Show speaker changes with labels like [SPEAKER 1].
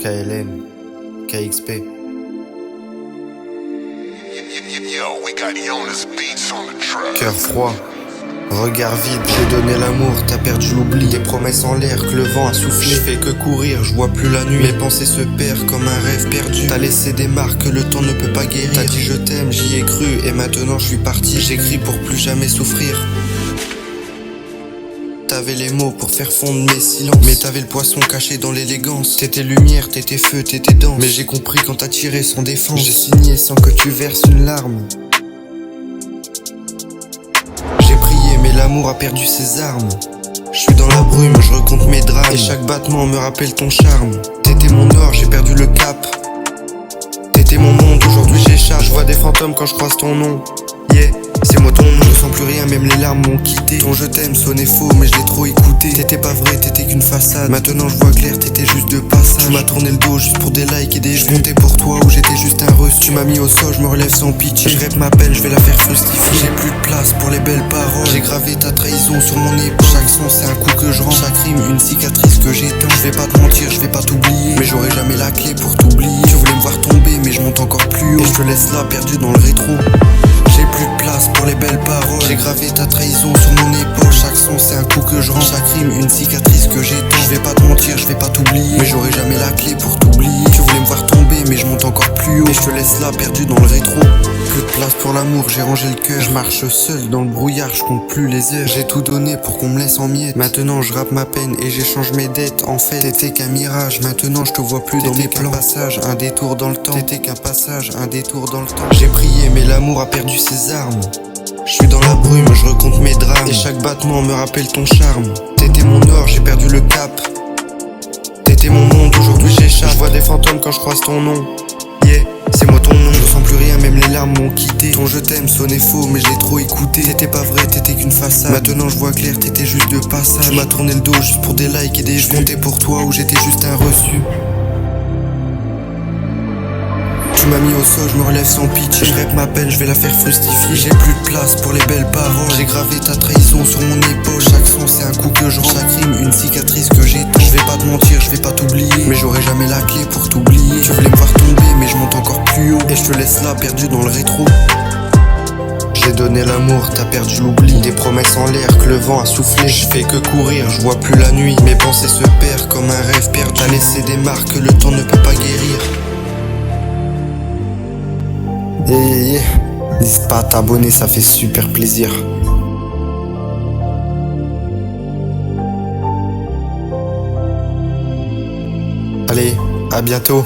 [SPEAKER 1] KLM, KXP. Cœur froid, regard vide, j'ai donné l'amour, t'as perdu l'oubli. Des promesses en l'air que le vent a soufflé. Je fais que courir, je vois plus la nuit. Mes pensées se perdent comme un rêve perdu. T'as laissé des marques que le temps ne peut pas guérir. T'as dit je t'aime, j'y ai cru et maintenant je suis parti. J'écris pour plus jamais souffrir. T'avais les mots pour faire fondre mes silences, mais t'avais le poisson caché dans l'élégance. T'étais lumière, t'étais feu, t'étais danse. Mais j'ai compris quand t'as tiré sans défense. J'ai signé sans que tu verses une larme. J'ai prié mais l'amour a perdu ses armes. Je suis dans la brume, je recompte mes drames. Et chaque battement me rappelle ton charme. T'étais mon or, j'ai perdu le cap. T'étais mon monde, aujourd'hui j'échappe. Je vois des fantômes quand je croise ton nom. Yeah, c'est moi ton nom, je sens plus rien, même les larmes m'ont quitté. Ton je t'aime sonnait faux, mais je l'ai trop écouté. T'étais pas vrai, t'étais qu'une façade. Maintenant je vois clair, t'étais juste de passage. Tu m'as tourné le dos juste pour des likes et des vues. Je comptais pour toi ou j'étais juste un reçu. Tu m'as mis au sol, je me relève sans pitié. Je rêve ma peine, je vais la faire frustifier. J'ai plus de place pour les belles paroles. J'ai gravé ta trahison sur mon épaule. Chaque son c'est un coup que je rends. Chaque rime une cicatrice que j'éteins. Je vais pas te mentir, je vais pas t'oublier, mais j'aurai jamais la clé pour t'oublier. Tu voulais me voir tomber, mais je monte encore plus haut. Et je te laisse là, perdu dans le rétro. J'ai plus de place pour les belles paroles. J'ai gravé ta trahison sur mon épaule. Chaque son c'est un coup que je rends. Chaque rime une cicatrice que j'éteins. Je vais pas te mentir, je vais pas t'oublier, mais j'aurai jamais la clé pour t'oublier. Tu voulais me voir tomber, mais je monte encore plus haut. Et je te laisse là, perdu dans le rétro. Plus de place pour l'amour, j'ai rangé le cœur. Je marche seul dans le brouillard, je compte plus les heures. J'ai tout donné pour qu'on me laisse en miettes. Maintenant je rappe ma peine et j'échange mes dettes. En fait t'étais qu'un mirage, maintenant je te vois plus dans mes plans. Passage, un détour dans le temps. T'étais qu'un passage, un détour dans le temps. J'ai prié mais l'amour a perdu ses armes. Je suis dans la brume, je recompte mes drames. Et chaque battement me rappelle ton charme. T'étais mon or, j'ai perdu le cap. T'étais mon monde, aujourd'hui j'échappe. Je vois des fantômes quand je croise ton nom. Yeah, c'est moi ton nom, je sens plus rien, même les larmes m'ont quitté. Ton je t'aime sonnait faux, mais je l'ai trop écouté. T'étais pas vrai, t'étais qu'une façade. Maintenant je vois clair, t'étais juste de passage. Tu m'as tourné le dos juste pour des likes et des vues. Je comptais pour toi ou j'étais juste un reçu. Tu m'as mis au sol, je me relève sans pitié. Je rêve ma peine, je vais la faire frustifier. J'ai plus de place pour les belles paroles. J'ai gravé ta trahison sur mon épaule. Chaque son c'est un coup que je rends. Chaque rime une cicatrice que j'éteins. Je vais pas te mentir, je vais pas t'oublier, mais j'aurai jamais la clé pour t'oublier. Tu voulais me voir tomber, mais je monte encore plus haut. Et je te laisse là, perdu dans le rétro. J'ai donné l'amour, t'as perdu l'oubli. Des promesses en l'air que le vent a soufflé. Je fais que courir, je vois plus la nuit. Mes pensées se perdent comme un rêve perdu. T'as laissé des marques que le temps ne peut pas guérir. N'hésite pas à t'abonner, ça fait super plaisir. Allez, à bientôt.